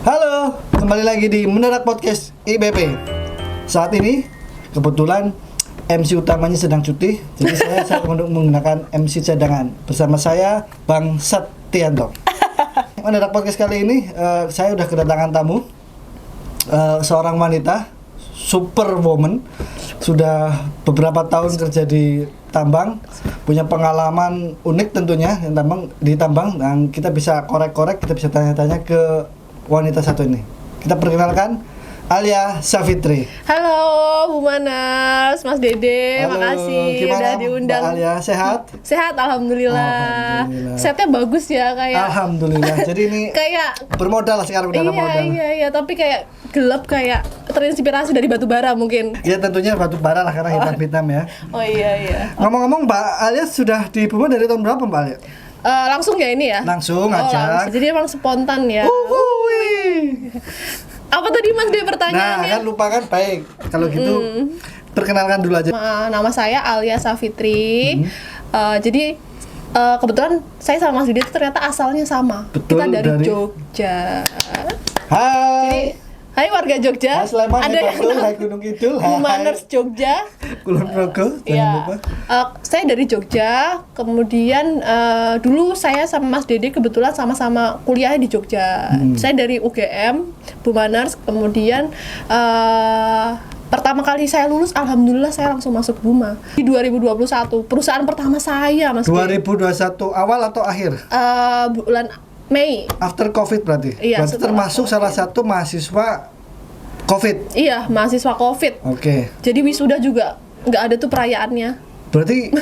Halo, kembali lagi di Mendadak Podcast IBP. Saat ini kebetulan MC utamanya sedang cuti, jadi saya menggunakan MC cadangan. Bersama saya Bang Satyanto. Mendadak Podcast kali ini saya udah kedatangan tamu, seorang wanita superwoman, sudah beberapa tahun kerja di tambang, punya pengalaman unik tentunya di tambang, dan kita bisa korek-korek, kita bisa tanya-tanya ke wanita satu ini. Kita perkenalkan Alia Savitri. Halo Bu Manas, Mas Dede, Halo, makasih udah diundang. Mbak Alia, sehat? Sehat, alhamdulillah. Sehatnya bagus ya kayak. Alhamdulillah. Jadi ini kayak bermodal lah sekarang, udah modal. Iya, tapi kayak gelap, kayak terinspirasi dari batu bara mungkin. Ya tentunya batu bara lah, karena hitam-hitam ya. Oh iya. Ngomong-ngomong, Mbak Alia sudah di Buma dari tahun berapa, Mbak Alia? Langsung ya ini ya? Langsung aja. Jadi emang spontan ya. Apa tadi Mas Dede pertanyaannya? Nah, kan lupa kan, baik. Kalau gitu perkenalkan dulu aja. Nama saya Alia Savitri. Jadi kebetulan saya sama Mas Dede itu ternyata asalnya sama. Betul, Kita dari dari Jogja. Hai. Hai warga Jogja. Hai Sleman, Ada yang hai Gunung Kidul, Bu Maners Jogja. Kulon Progo, jangan Ya. lupa. Saya dari Jogja. Kemudian dulu saya sama Mas Dede kebetulan sama-sama kuliah di Jogja. Saya dari UGM, Bu Maners. Kemudian pertama kali saya lulus, alhamdulillah saya langsung masuk Buma di 2021. Perusahaan pertama saya, Mas Dede. 2021 awal atau akhir? Bulan Mei. After Covid berarti? Iya, Berarti setelah termasuk COVID. salah satu mahasiswa Covid? Iya, mahasiswa COVID. Oke. Jadi wisuda juga nggak ada tuh perayaannya. Berarti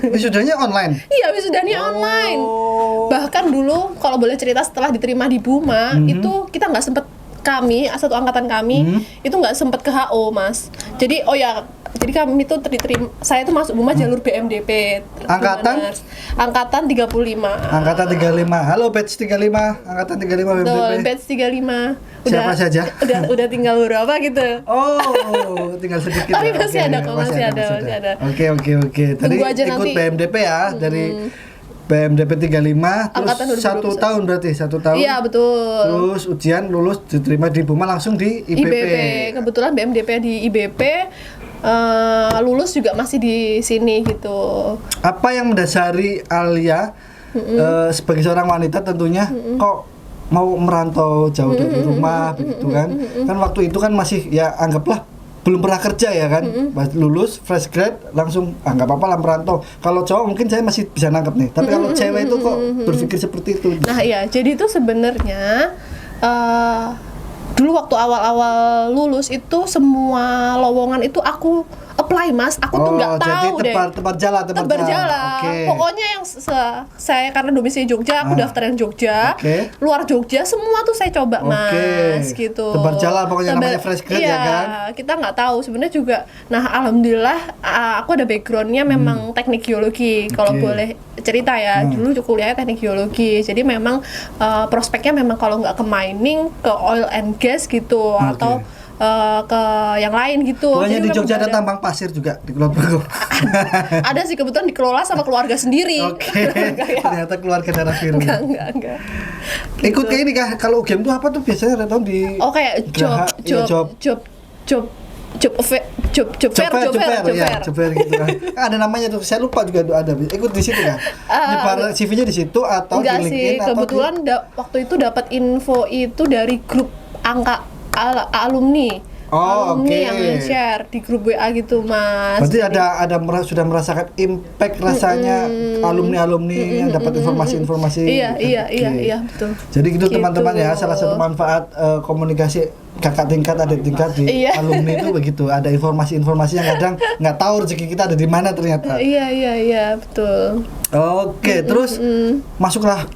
wisudanya online? Iya, wisudanya online. Bahkan dulu kalau boleh cerita, setelah diterima di Buma, itu kita nggak sempet, satu angkatan kami itu nggak sempet ke HO, Mas. Jadi jadi kami itu diterima, saya itu masuk Buma jalur BMDP. Angkatan? Angkatan 35. Angkatan 35. Halo batch 35, angkatan 35 BMDP. Betul, batch 35. Siapa saja? Udah tinggal berapa gitu. Oh, tinggal sedikit. Tapi ya. masih Oke, ada kok, masih ada. Oke. Tadi Tunggu aja ikut nanti. BMDP ya, dari BMDP 35, terus Angkatan 2021. 1 tahun berarti, 1 tahun. Iya, betul. Terus ujian lulus, diterima di Buma langsung di IBP. Kebetulan BMDP di IBP, lulus juga masih di sini gitu. Apa yang mendasari Alia sebagai seorang wanita tentunya kok mau merantau jauh dari rumah begitu kan? Kan waktu itu kan masih ya anggaplah belum pernah kerja ya kan? Pas lulus fresh grad langsung nggak apa-apa lah merantau. Kalau cowok mungkin saya masih bisa nangkep nih. Tapi kalau cewek itu kok berpikir seperti itu? Nah iya, jadi itu sebenarnya dulu waktu awal-awal lulus itu semua lowongan itu aku apply, Mas. Aku tuh nggak tahu deh. Tebar jalan. Okay. Pokoknya yang saya karena domisili Jogja, aku daftar yang Jogja. Okay. Luar Jogja semua tuh saya coba, Mas, gitu. Tebar jalan pokoknya, namanya fresh grad ya kan. Kita nggak tahu sebenarnya juga. Nah, alhamdulillah aku ada backgroundnya memang teknik geologi. Kalau boleh cerita ya, dulu kuliahnya teknik geologi. Jadi memang prospeknya memang kalau nggak ke mining, ke oil and gas gitu, atau ke yang lain gitu. Pokoknya di Jogja ada tambang pasir juga di Kulon Progo. Ada sih, kebetulan dikelola sama keluarga sendiri. Oke. Ternyata keluarga darah biru. Enggak. Ikut kayak ini kah? Kalau UGM tuh apa tuh biasanya Retno di kayak job fair gitu kan. Ada namanya tuh, saya lupa juga tuh ada. Ikut di situ kan? Nyebar CV-nya di situ atau enggak di LinkedIn? sih, kebetulan waktu itu dapat info itu dari grup alumni. Yang share di grup WA gitu, Mas. Berarti sudah merasakan impact rasanya alumni yang dapat informasi-informasi. Iya, betul. Jadi gitu teman-teman ya, salah satu manfaat komunikasi kakak tingkat, adik tingkat di alumni itu begitu, ada informasi-informasi yang kadang nggak tahu rezeki kita ada di mana ternyata. Iya, betul. Oke, terus masuklah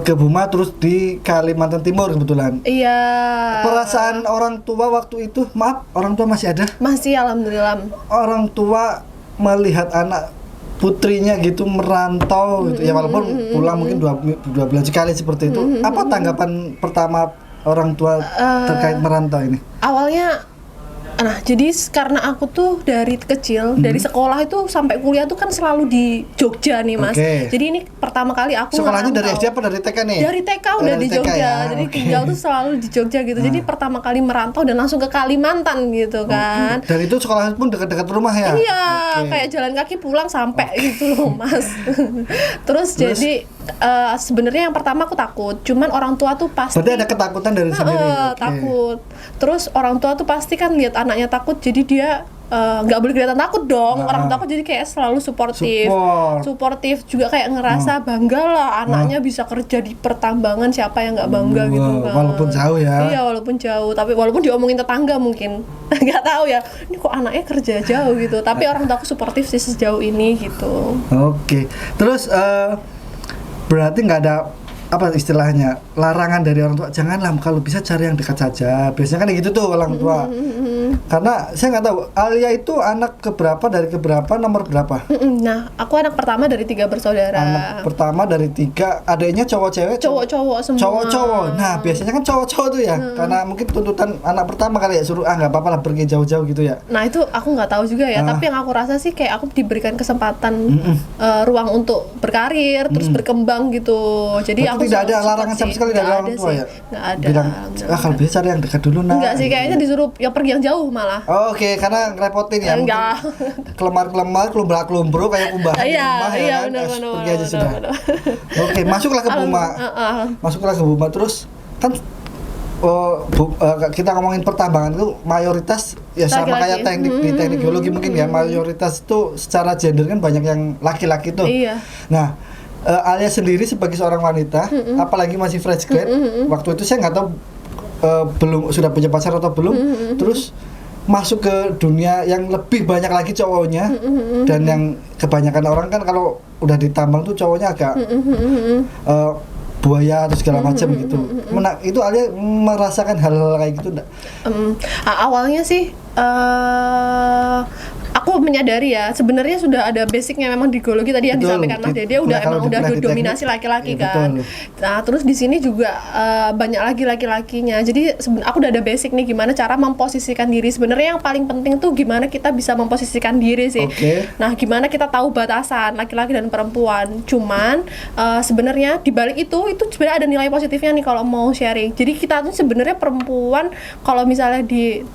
ke Buma, terus di Kalimantan Timur kebetulan. Iya. Perasaan orang tua waktu itu, maaf, orang tua masih ada? Masih, alhamdulillah. Orang tua melihat anak putrinya gitu merantau gitu ya, walaupun pulang mungkin dua bulan sekali seperti itu. Apa tanggapan pertama orang tua terkait merantau ini? Awalnya Nah, jadi karena aku tuh dari kecil, dari sekolah itu sampai kuliah tuh kan selalu di Jogja nih, Mas. Oke. Jadi ini pertama kali aku Sekolahnya dari ngerantau. SD apa dari TK nih? Dari TK udah Dari di TK Jogja, ya, jadi oke. tinggal tuh selalu di Jogja gitu. Jadi pertama kali merantau dan langsung ke Kalimantan gitu kan. Dan itu sekolah pun dekat-dekat rumah ya? Iya, Oke. kayak jalan kaki pulang sampai gitu loh, Mas. Terus jadi sebenarnya yang pertama aku takut, cuman orang tua tuh pasti Berarti ada ketakutan dari sendiri? Oke. takut. Terus orang tua tuh pasti kan lihat anaknya takut, jadi dia nggak boleh kelihatan takut dong. Orang tua aku jadi kayak selalu suportif juga, kayak ngerasa bangga lah anaknya bisa kerja di pertambangan, siapa yang nggak bangga gitu kan. Walaupun jauh ya? Iya, walaupun jauh, tapi walaupun diomongin tetangga mungkin nggak tahu ya, ini kok anaknya kerja jauh gitu, tapi orang tua aku suportif sih sejauh ini gitu. Oke. Terus berarti nggak ada apa istilahnya larangan dari orang tua, janganlah, kalau bisa cari yang dekat saja. Biasanya kan gitu tuh orang tua. Karena saya nggak tahu Alia itu anak keberapa dari keberapa, nomor berapa? Nah, aku anak pertama dari 3 bersaudara. Anak pertama dari 3, adanya cowok cewek? Cowok-cowok semua. Cowok-cowok. Nah, biasanya kan cowok-cowok tuh ya. Karena mungkin tuntutan anak pertama kali ya, suruh nggak apa-apa lah pergi jauh-jauh gitu ya. Nah, itu aku nggak tahu juga ya, tapi yang aku rasa sih kayak aku diberikan kesempatan ruang untuk berkarir, terus berkembang gitu. Jadi Berarti aku tidak ada support larangan sih. sama sekali dari Nggak orang ada tua sih. ya? Nggak ada. Bilang, Nggak kalau ada. bisa cari yang dekat dulu nah. Enggak sih, kayaknya disuruh yang pergi yang jauh malah. Oh, oke, karena ngerepotin ya. Enggak. Kelemar-kelemar, kelumbrak-kelumbro kayak kumbahan di Iya, rumah ya iya, kan. benar-benar. Pergi aja sudah. Oke, masuklah ke Buma. Masuklah ke Buma, terus kan kita ngomongin pertambangan itu mayoritas ya sama Laki-laki. kayak teknik di teknik geologi mungkin ya, mayoritas itu secara gender kan banyak yang laki-laki tuh. Iya. Nah, Alia sendiri sebagai seorang wanita, apalagi masih fresh grad, waktu itu saya nggak tahu belum sudah punya pacar atau belum, terus masuk ke dunia yang lebih banyak lagi cowoknya, dan yang kebanyakan orang kan kalau udah ditambang tuh cowoknya agak buaya atau segala macam gitu. Itu Alia merasakan hal-hal kayak gitu enggak? Awalnya sih aku menyadari ya, sebenarnya sudah ada basicnya memang di geologi tadi yang Betul. disampaikan Mas Dede, udah Kalau emang udah di dominasi teknik, laki-laki ya, kan. betul. Nah, terus di sini juga banyak lagi laki-lakinya. Jadi aku udah ada basic nih gimana cara memposisikan diri. Sebenarnya yang paling penting tuh gimana kita bisa memposisikan diri sih. Oke. Nah, gimana kita tahu batasan laki-laki dan perempuan. Cuman sebenarnya di balik itu sebenarnya ada nilai positifnya nih kalau mau sharing. Jadi kita tuh sebenarnya perempuan kalau misalnya di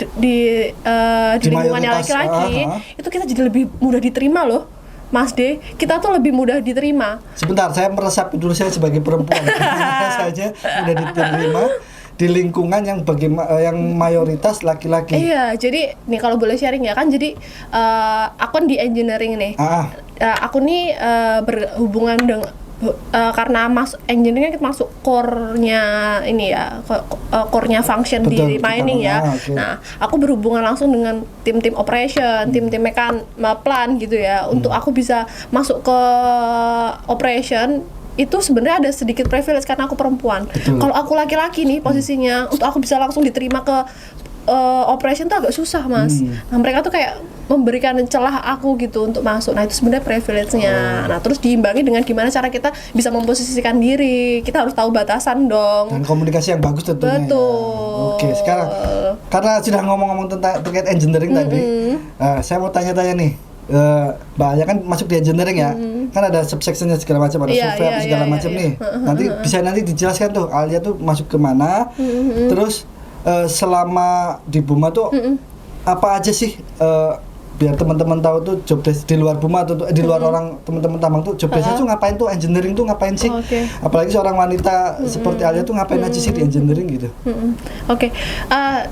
lingkungannya mayoritas, laki-laki itu kita jadi lebih mudah diterima loh, Mas D. Kita tuh lebih mudah diterima. Sebentar, saya meresap dulu, saya sebagai perempuan. Saja udah diterima di lingkungan yang yang mayoritas laki-laki. Iya, jadi nih kalau boleh sharing ya kan, jadi aku kan di engineering nih. Aku nih berhubungan dengan karena engineering kan masuk core-nya ini ya, core-nya function. Betul, di mining ya. okay. Nah, aku berhubungan langsung dengan tim-tim operation, tim-tim plan gitu ya, untuk aku bisa masuk ke operation. Itu sebenarnya ada sedikit privilege karena aku perempuan. Kalau aku laki-laki nih posisinya, untuk aku bisa langsung diterima ke operation tuh agak susah, Mas. Nah, mereka tuh kayak memberikan celah aku gitu untuk masuk. Nah, itu sebenarnya privilege-nya. Nah, terus diimbangi dengan gimana cara kita bisa memposisikan diri. Kita harus tahu batasan dong. Dan komunikasi yang bagus tentunya. Betul. Oke, sekarang karena sudah ngomong-ngomong terkait engineering tadi, saya mau tanya-tanya nih. Mbak Alia kan masuk di engineering ya, kan ada subsectionnya segala macam, ada survei segala macam nih. Nanti bisa dijelaskan tuh Alia tuh masuk ke mana, terus selama di Buma tuh apa aja sih, biar teman-teman tahu tuh job desk di luar Buma atau di luar orang teman-teman tambang tuh job desk tuh ngapain, tuh engineering tuh ngapain sih? Apalagi seorang wanita seperti Alia tuh ngapain aja sih di engineering gitu?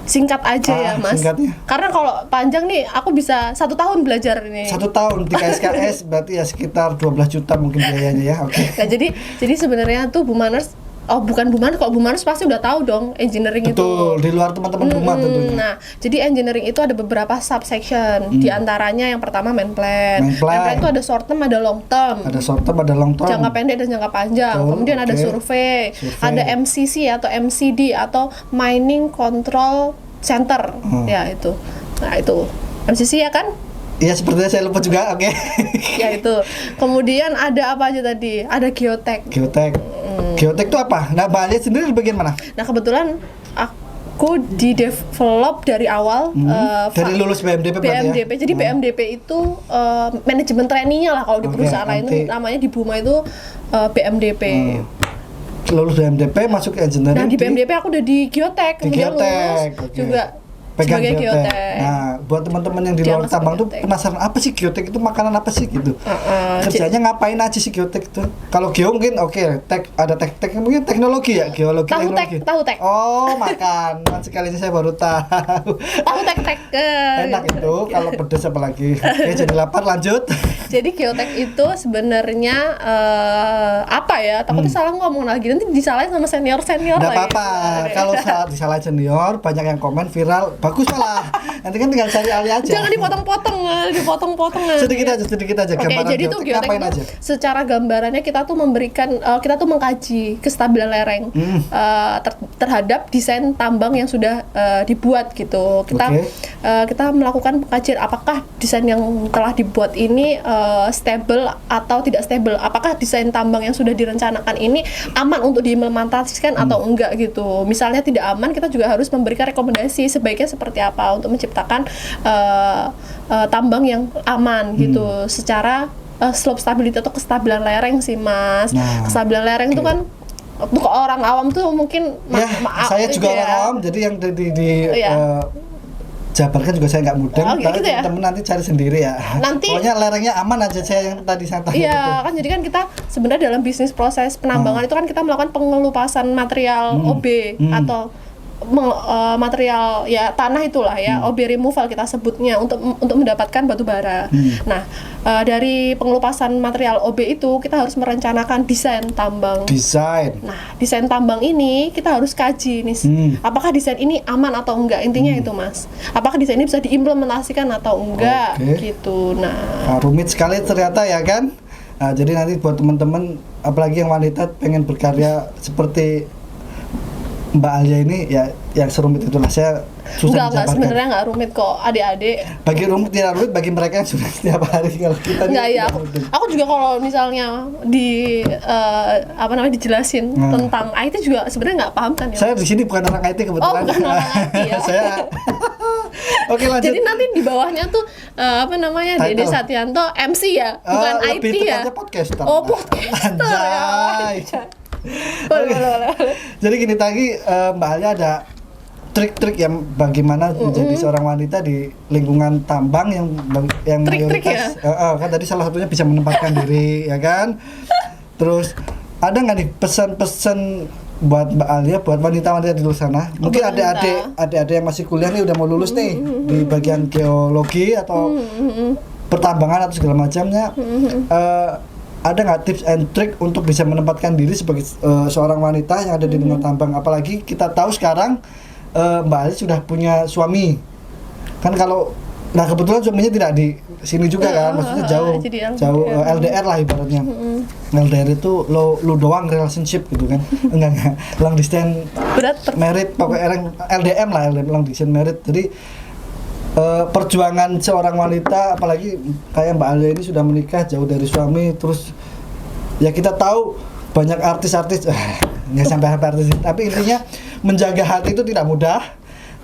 Singkat aja ya, Mas. Singkatnya. Karena kalau panjang nih aku bisa 1 tahun belajar ini. 1 tahun 3 SKS berarti ya sekitar 12 juta mungkin biayanya ya. Oke. Nah, jadi sebenarnya tuh Bumaners, bukan Bumaners, kalau Bumaners pasti udah tahu dong engineering itu. Betul, di luar teman-teman Buma tentunya. Nah, jadi engineering itu ada beberapa subsection. Di antaranya yang pertama main plan. Main plan itu ada short term, ada long term. Ada short term, ada long term. Jangka pendek dan jangka panjang. Kemudian ada survei, ada MCC atau MCD atau Mining Control Center. Ya itu. Nah, itu MCC ya kan? Iya, sepertinya saya lupa juga. Oke. Ya itu. Kemudian ada apa aja tadi? Ada geotek. Geotek. Geotek itu apa? Nah, Mbak Alia sendiri di bagian mana? Nah, kebetulan aku di develop dari awal Dari lulus BMDP berarti BMDP. ya? Jadi BMDP itu manajemen trainee-nya lah kalau di Oke, perusahaan lain nanti- itu namanya di Buma itu BMDP. Lulus BMDP masuk ke engineering. Nah di BMDP aku udah di geotek, di kemudian geotek, lulus oke. juga Pegang sebagai geotek. geotek. Nah, buat teman-teman yang di luar Diangkat tambang tuh geotek. penasaran apa sih geotek itu, makanan apa sih gitu. Heeh, Kerjanya ngapain aja sih geotek itu? Kalau geo mungkin oke, ada tek mungkin teknologi ya, geologi Tahu teknologi. tek, tahu tek. Oh, makanan sekali ini saya baru tahu. Tahu tek-tek. Enak itu kalau pedes apalagi. Oke, jadi lapar, lanjut. Jadi geotek itu sebenarnya apa ya? Takutnya salah ngomong lagi, nanti disalahin sama senior-senior Nggak lagi. apa-apa, kalau saat disalah senior banyak yang komen viral, bagus malah. Nanti kan tinggal cari ahli aja. Jangan dipotong-potong. sedikit aja Oke, gambaran jadi tuh geotek geotek ngapain itu aja. secara gambarannya kita tuh memberikan, kita tuh mengkaji kestabilan lereng terhadap desain tambang yang sudah dibuat gitu. Kita melakukan pengkajian apakah desain yang telah dibuat ini stable atau tidak stable. Apakah desain tambang yang sudah direncanakan ini aman untuk diimplementasikan atau enggak gitu. Misalnya tidak aman, kita juga harus memberikan rekomendasi sebaiknya seperti apa untuk menciptakan tambang yang aman gitu secara slope stability atau kestabilan lereng sih Mas. Nah, Kestabilan lereng itu kan untuk orang awam tuh mungkin Ya, saya itu juga ya. orang awam, jadi yang Iya. jabarkan juga saya nggak mudeng, Oh, tapi gitu ya? temen-temen nanti cari sendiri ya. Nanti- Pokoknya lerengnya aman aja, saya yang tadi saya tanya itu. Iya, kan jadi kan kita sebenarnya dalam bisnis proses penambangan itu kan kita melakukan pengelupasan material OB atau material ya tanah itulah ya, OB removal kita sebutnya untuk mendapatkan batu bara. Nah, dari pengelupasan material OB itu kita harus merencanakan desain tambang. Desain. Nah, desain tambang ini kita harus kaji nih, apakah desain ini aman atau enggak, intinya itu Mas. Apakah desain ini bisa diimplementasikan atau enggak, Oke. gitu. Nah, rumit sekali ternyata ya kan. Nah, jadi nanti buat teman-teman, apalagi yang wanita pengen berkarya seperti Mbak Alia ini, ya yang serumit itulah, saya susah Enggak, menjabarkan. sebenarnya enggak rumit kok, adik-adik. Bagi rumit tidak rumit, bagi mereka yang sudah setiap hari, kalau kita Enggak ini ya, tidak rumit. aku juga kalau misalnya dijelasin tentang IT juga sebenarnya nggak paham kan ya. Saya di sini bukan orang IT kebetulan. Oh, bukan orang IT ya. Saya. Oke, lanjut. Jadi nanti di bawahnya tuh Dede Title. Satianto MC ya, bukan IT lebih ya. tepatnya podcaster. Oh, podcaster Anjay. ya. Boleh. Jadi gini tadi, Mbak Alia ada trik-trik yang bagaimana menjadi seorang wanita di lingkungan tambang yang Trik-trik mayoritas kan tadi salah satunya bisa menempatkan diri ya kan. Terus ada nggak nih pesan-pesan buat Mbak Alia, buat wanita-wanita di luar sana? Mungkin wanita. adik-adik yang masih kuliah nih, udah mau lulus nih di bagian geologi atau pertambangan atau segala macamnya. Ada nggak tips and trick untuk bisa menempatkan diri sebagai seorang wanita yang ada di dunia tambang? Apalagi kita tahu sekarang Mbak Ali sudah punya suami. Kan kalau kebetulan suaminya tidak di sini juga kan, maksudnya jauh jadi jauh LDR lah ibaratnya. LDR itu lo doang relationship gitu kan. enggak long distance Berat married, pokoknya LDM lah, long distance married. Jadi perjuangan seorang wanita, apalagi kayak Mbak Alia ini sudah menikah jauh dari suami, terus ya kita tahu banyak artis-artis nggak sampai artis, tapi intinya menjaga hati itu tidak mudah,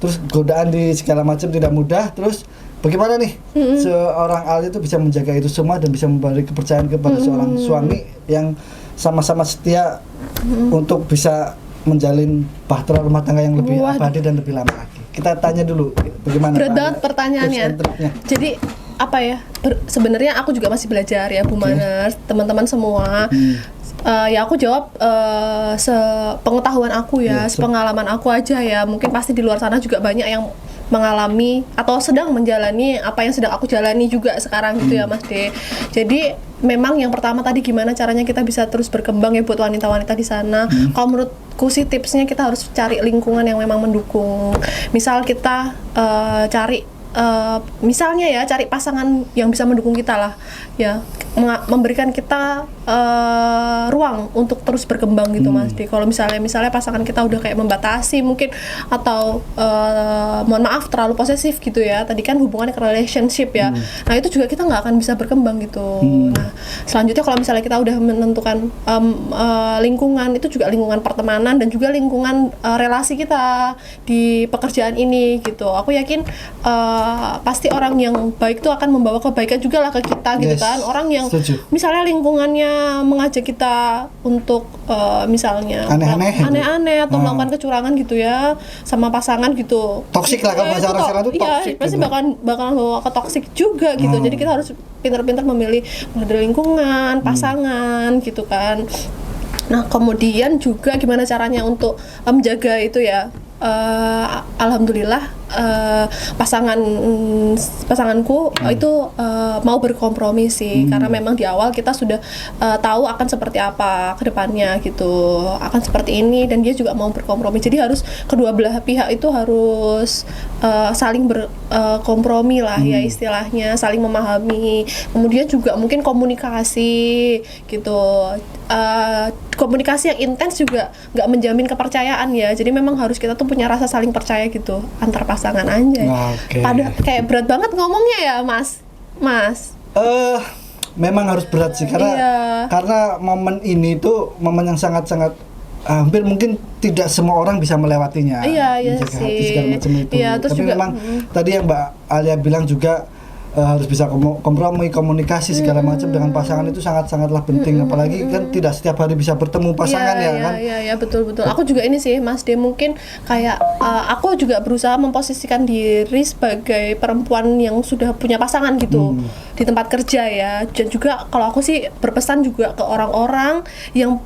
terus godaan di segala macam tidak mudah. Terus bagaimana nih seorang Alia itu bisa menjaga itu semua dan bisa memberi kepercayaan kepada seorang suami yang sama-sama setia untuk bisa menjalin bahtera rumah tangga yang lebih abadi dan lebih lama lagi. Kita tanya dulu bagaimana berat Pak banget Alia, pertanyaannya. tips and triknya. Jadi apa ya? Sebenarnya aku juga masih belajar ya, Bu Maners, teman-teman semua. Ya aku jawab sepengetahuan aku ya, sepengalaman aku aja ya. Mungkin pasti di luar sana juga banyak yang mengalami atau sedang menjalani apa yang sedang aku jalani juga sekarang gitu ya Mas De. Jadi memang yang pertama tadi gimana caranya kita bisa terus berkembang ya buat wanita-wanita di sana. Kalau menurutku sih tipsnya kita harus cari lingkungan yang memang mendukung. Misal kita cari misalnya ya cari pasangan yang bisa mendukung kita lah ya, memberikan kita ruang untuk terus berkembang gitu Mas D. Kalau misalnya pasangan kita udah kayak membatasi mungkin atau mohon maaf terlalu posesif gitu ya. Tadi kan hubungannya ke relationship ya. Nah itu juga kita nggak akan bisa berkembang gitu. Nah selanjutnya kalau misalnya kita udah menentukan lingkungan, itu juga lingkungan pertemanan dan juga lingkungan relasi kita di pekerjaan ini gitu. Aku yakin pasti orang yang baik tuh akan membawa kebaikan juga lah ke kita gitu kan. Orang yang misalnya lingkungannya mengajak kita untuk misalnya aneh-aneh atau melakukan kecurangan gitu ya sama pasangan gitu. Toksik lah kalau bahasa orang sekarang tuh toksik. Iya, pasti bakalan bawa ke toksik juga gitu. Jadi kita harus pintar-pintar memilih lingkungan, pasangan gitu kan. Nah, kemudian juga gimana caranya untuk menjaga itu ya. Alhamdulillah pasanganku itu mau berkompromi sih, karena memang di awal kita sudah tahu akan seperti apa ke depannya gitu, akan seperti ini, dan dia juga mau berkompromi. Jadi harus kedua belah pihak itu harus saling berkompromi lah ya istilahnya, saling memahami. Kemudian juga mungkin komunikasi gitu. Komunikasi yang intens juga nggak menjamin kepercayaan ya. Jadi memang harus kita tuh punya rasa saling percaya gitu antar pasangan aja. Padahal kayak berat banget ngomongnya ya, Mas. Memang harus berat sih karena momen ini tuh momen yang sangat-sangat hampir mungkin tidak semua orang bisa melewatinya. Iya menjaga sih. hati segala macam itu. Terus tapi juga, memang tadi yang Mbak Alia bilang juga harus bisa kompromi, komunikasi segala macam dengan pasangan itu sangat-sangatlah penting. Apalagi kan tidak setiap hari bisa bertemu pasangan kan. Iya, betul. Aku juga ini sih Mas D, mungkin kayak aku juga berusaha memposisikan diri sebagai perempuan yang sudah punya pasangan gitu di tempat kerja ya. Dan juga kalau aku sih berpesan juga ke orang-orang yang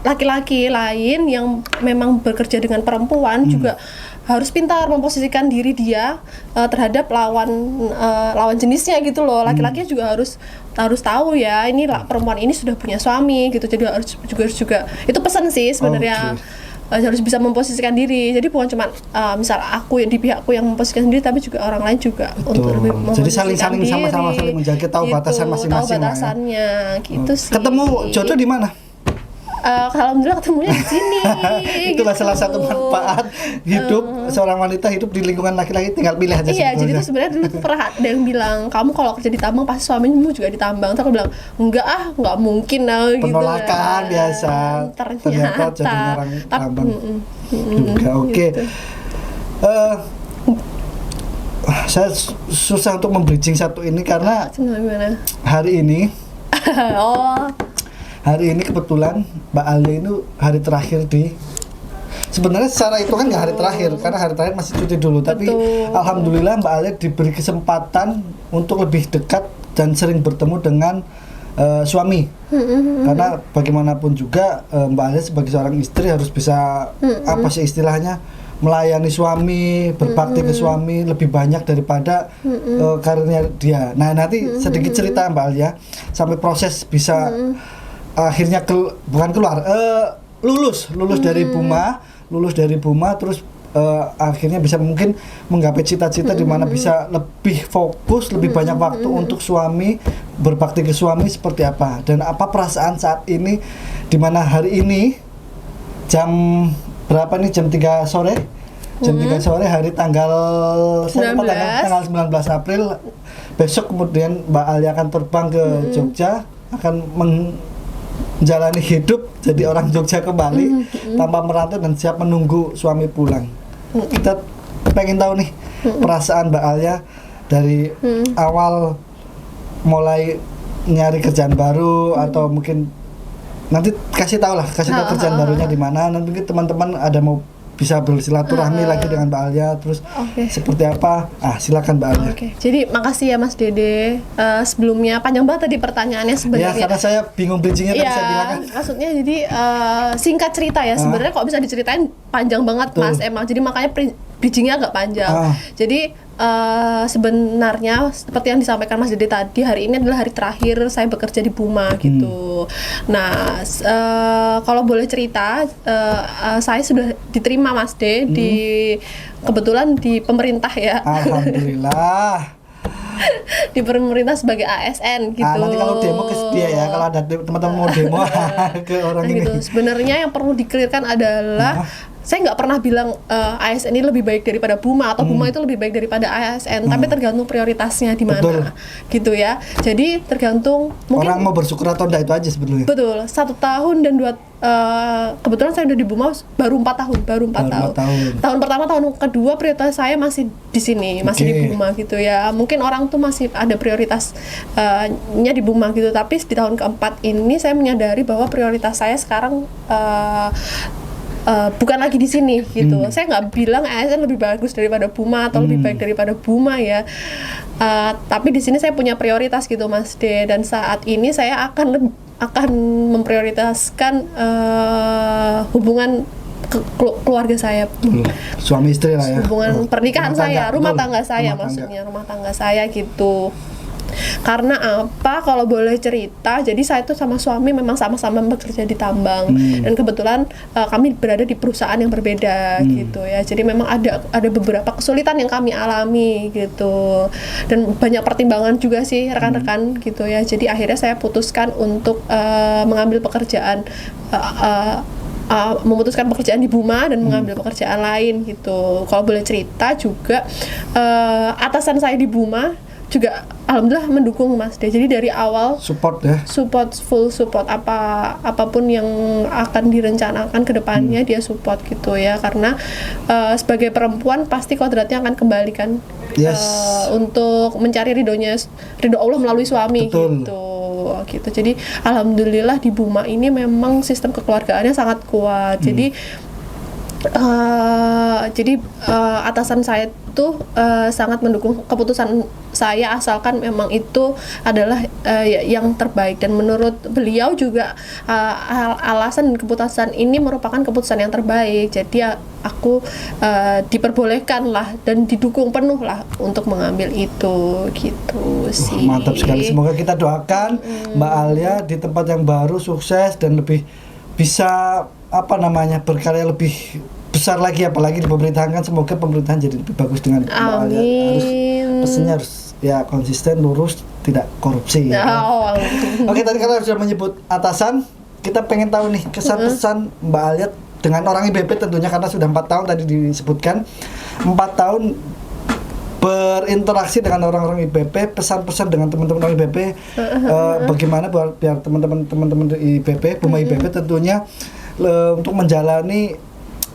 laki-laki lain yang memang bekerja dengan perempuan juga harus pintar memposisikan diri dia terhadap lawan jenisnya gitu loh. Laki-laki juga harus tahu ya, ini perempuan ini sudah punya suami gitu. Jadi harus juga itu pesan sih sebenarnya. Harus bisa memposisikan diri. Jadi bukan cuma misal aku yang di pihakku yang memposisikan diri, tapi juga orang lain juga untuk lebih memposisikan. Jadi saling sama-sama saling menjaga, tahu gitu, batasan masing-masing. Tahu batasannya gitu sih. Ketemu jodoh di mana? Alhamdulillah ketemunya di sini. Itulah salah satu manfaat hidup seorang wanita hidup di lingkungan laki-laki, tinggal pilih aja. Iya, jadi tuh sebenarnya dulu tuh pernah ada yang bilang, kamu kalau kerja di tambang pasti suamimu juga di tambang. Terus aku bilang, nggak mungkin gitu. Penolakan biasa. Ternyata jadi orang tambang juga. Oke. Saya susah untuk membridging satu ini karena hari ini. Hari ini kebetulan Mbak Alia itu hari terakhir sebenarnya secara itu kan nggak hari terakhir karena hari terakhir masih cuti dulu. Tapi alhamdulillah Mbak Alia diberi kesempatan untuk lebih dekat dan sering bertemu dengan suami. Karena bagaimanapun juga Mbak Alia sebagai seorang istri harus bisa apa sih istilahnya, melayani suami, berbakti ke suami lebih banyak daripada karirnya dia. Nah nanti sedikit cerita Mbak Alia sampai proses bisa akhirnya lulus dari Buma terus akhirnya bisa mungkin menggapai cita-cita di mana bisa lebih fokus, lebih banyak waktu untuk suami, berbakti ke suami seperti apa, dan apa perasaan saat ini di mana hari ini jam berapa nih, jam 3 sore hari tanggal 19 April besok. Kemudian Mbak Alia akan terbang ke Jogja, akan menjalani hidup jadi orang Jogja kembali tanpa merantau dan siap menunggu suami pulang. Kita pengen tahu nih perasaan Mbak Alia dari awal mulai nyari kerjaan baru, atau mungkin nanti kasih tahu kerjaan barunya di mana. Nanti mungkin teman-teman ada mau bisa bersilaturahmi lagi dengan Mbak Alia, terus seperti apa? Silakan Mbak Alia. Jadi makasih ya Mas Dede. Sebelumnya panjang banget tadi pertanyaannya sebenarnya. Ya karena saya bingung bridgingnya tadi saya bilang kan. Maksudnya jadi singkat cerita ya, sebenarnya kok bisa diceritain panjang banget Mas emang. Jadi makanya bridgingnya agak panjang. Jadi sebenarnya seperti yang disampaikan Mas Dede tadi, hari ini adalah hari terakhir saya bekerja di Buma gitu. Nah, kalau boleh cerita, saya sudah diterima Mas De kebetulan di pemerintah ya. Alhamdulillah. di pemerintah sebagai ASN gitu. Nanti kalau demo ke dia ya, kalau ada teman-teman mau demo ke orang Nah, ini. gitu. Sebenarnya yang perlu di-clearkan adalah saya nggak pernah bilang ASN ini lebih baik daripada Buma atau Buma itu lebih baik daripada ASN, tapi tergantung prioritasnya di Betul. mana, gitu ya. Jadi tergantung mungkin Orang mau bersyukur atau enggak itu aja sebetulnya. betul 1 tahun dan 2 kebetulan saya udah di Buma baru 4 tahun, baru 4 Baru tahun. 4 tahun. Tahun pertama, tahun kedua prioritas saya masih di sini, masih di Oke. Buma gitu ya. Mungkin orang tuh masih ada prioritasnya di Buma gitu, tapi di tahun keempat ini saya menyadari bahwa prioritas saya sekarang bukan lagi di sini gitu. Saya nggak bilang ASN lebih bagus daripada Buma atau lebih baik daripada Buma ya. Tapi di sini saya punya prioritas gitu Mas D, dan saat ini saya akan memprioritaskan hubungan keluarga saya, Suami istri lah ya. hubungan pernikahan saya, rumah betul. tangga saya, Rumah tangga. maksudnya rumah tangga saya gitu. Karena apa? Kalau boleh cerita, jadi saya tuh sama suami memang sama-sama bekerja di tambang, dan kebetulan kami berada di perusahaan yang berbeda gitu ya. Jadi memang ada beberapa kesulitan yang kami alami gitu, dan banyak pertimbangan juga sih rekan-rekan gitu ya. Jadi akhirnya saya putuskan untuk mengambil pekerjaan. Memutuskan pekerjaan di Buma dan mengambil pekerjaan lain gitu. Kalau boleh cerita juga, atasan saya di Buma juga alhamdulillah mendukung Mas D. Jadi dari awal Support ya. full support apapun yang akan direncanakan ke depannya dia support gitu ya, karena sebagai perempuan pasti kodratnya akan kembali kan, Yes. untuk mencari ridho Allah melalui suami. Betul. gitu. Jadi alhamdulillah di Buma ini memang sistem kekeluargaannya sangat kuat. Jadi atasan saya tuh sangat mendukung keputusan saya, asalkan memang itu adalah yang terbaik, dan menurut beliau juga alasan dan keputusan ini merupakan keputusan yang terbaik. Jadi aku diperbolehkan lah dan didukung penuh lah untuk mengambil itu gitu sih. Mantap sekali. Semoga kita doakan Mbak Alia di tempat yang baru sukses dan lebih bisa berkarya lebih besar lagi, apalagi di pemerintahan kan, semoga pemerintahan jadi lebih bagus dengan Mbak Alia. Pesannya harus ya konsisten, lurus, tidak korupsi ya. Oh, Oke, tadi kalau sudah menyebut atasan, kita pengen tahu nih kesan pesan Mbak Alia dengan orang IBP tentunya, karena sudah 4 tahun tadi disebutkan 4 tahun berinteraksi dengan orang-orang IBP, pesan-pesan dengan teman-teman orang IBP, bagaimana biar teman-teman IBP, Buma IBP tentunya untuk menjalani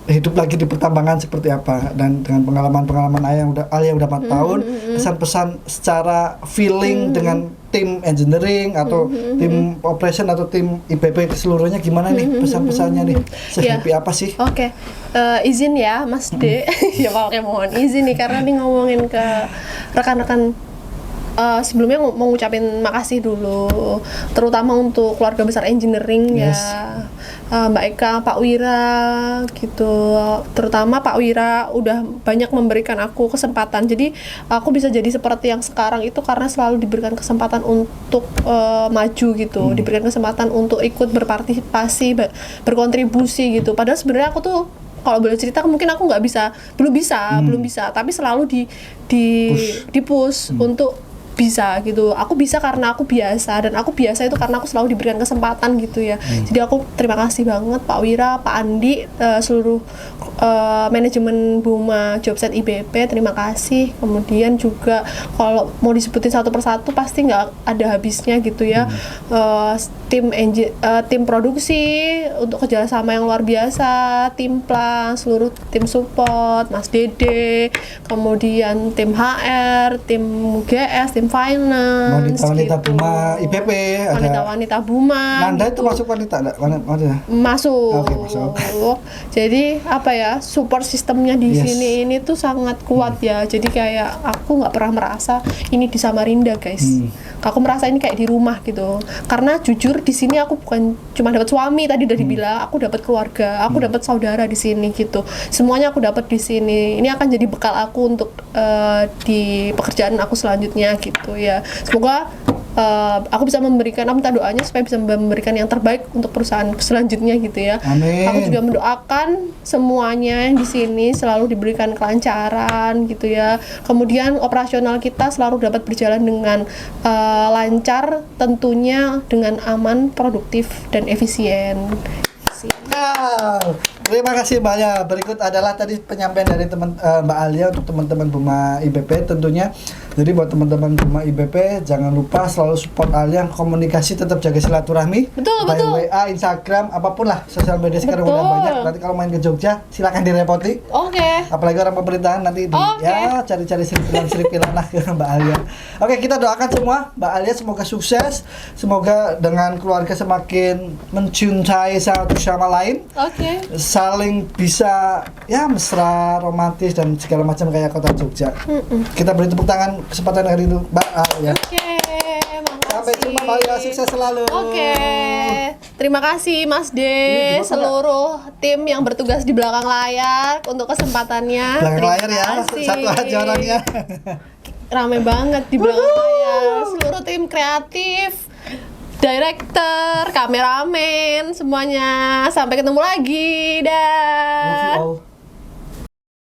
hidup lagi di pertambangan seperti apa, dan dengan pengalaman Alia udah 4 tahun, pesan-pesan secara feeling dengan tim engineering atau tim operation atau tim IBP keseluruhnya gimana nih pesan-pesannya nih, sehappy apa sih? Oke. Izin ya Mas D. Ya Pak, mohon izin nih, karena nih ngomongin ke rekan-rekan. Sebelumnya mau ngucapin makasih dulu, terutama untuk keluarga besar engineering Yes. ya, Mbak Eka, Pak Wira gitu. Terutama Pak Wira udah banyak memberikan aku kesempatan. Jadi aku bisa jadi seperti yang sekarang itu karena selalu diberikan kesempatan untuk maju gitu, diberikan kesempatan untuk ikut berpartisipasi, berkontribusi gitu. Padahal sebenarnya aku tuh, kalau boleh cerita, mungkin aku belum bisa, tapi selalu di push untuk bisa gitu. Aku bisa karena aku biasa, dan aku biasa itu karena aku selalu diberikan kesempatan gitu ya. Jadi aku terima kasih banget Pak Wira, Pak Andi, seluruh manajemen Buma Jobset IBP, terima kasih. Kemudian juga kalau mau disebutin satu persatu pasti nggak ada habisnya gitu ya. Tim produksi untuk kerjasama yang luar biasa, tim plan, seluruh tim support, Mas Dede, kemudian tim HR, tim GS, tim finance, Wanita-wanita gitu. Buma IBP, ada Wanita-wanita Buma. Nanda itu gitu. masuk wanita enggak? Wanita. Masuk. Oke, masuk. Jadi apa ya, support sistemnya di Yes. sini ini tuh sangat kuat ya. Jadi kayak aku nggak pernah merasa ini di Samarinda guys. Aku merasa ini kayak di rumah gitu. Karena jujur di sini aku bukan cuma dapat suami, tadi udah dibilang, aku dapat keluarga, aku dapat saudara di sini gitu. Semuanya aku dapat di sini. Ini akan jadi bekal aku untuk di pekerjaan aku selanjutnya gitu ya. Semoga aku bisa memberikan, aku minta doanya supaya bisa memberikan yang terbaik untuk perusahaan selanjutnya gitu ya. Amin. Aku juga mendoakan semuanya yang di sini selalu diberikan kelancaran gitu ya. Kemudian operasional kita selalu dapat berjalan dengan lancar, tentunya dengan aman, produktif dan efisien. Wow, terima kasih Mbak Alia. Berikut adalah tadi penyampaian dari Mbak Alia untuk teman-teman Buma IBP tentunya. Jadi buat teman-teman Buma IBP jangan lupa selalu support Alia, komunikasi tetap jaga silaturahmi. Betul, Baik betul. WA, Instagram, apapun lah sosial media sekarang Betul. udah banyak. Nanti kalau main ke Jogja silakan direpoti. Oke. Apalagi orang pemerintahan nanti Oke. ya cari-cari seripilan lah ke Mbak Alia. Oke, kita doakan semua Mbak Alia semoga sukses, semoga dengan keluarga semakin mencintai satu sama lain, Oke. saling bisa ya mesra, romantis dan segala macam kayak kota Jogja. Kita beri tepuk tangan kesempatan hari itu Mbak Alia. Oke, makasih. Sampai jumpa Mbak Alia, sukses selalu. Oke, terima kasih Mas D, Ini gimana, seluruh tim yang bertugas di belakang layar untuk kesempatannya. Belakang Terima layar ya, kasih. satu aja orangnya. Rame banget di belakang layar, seluruh tim kreatif, director, kameramen, semuanya. Sampai ketemu lagi, dah. Love you all.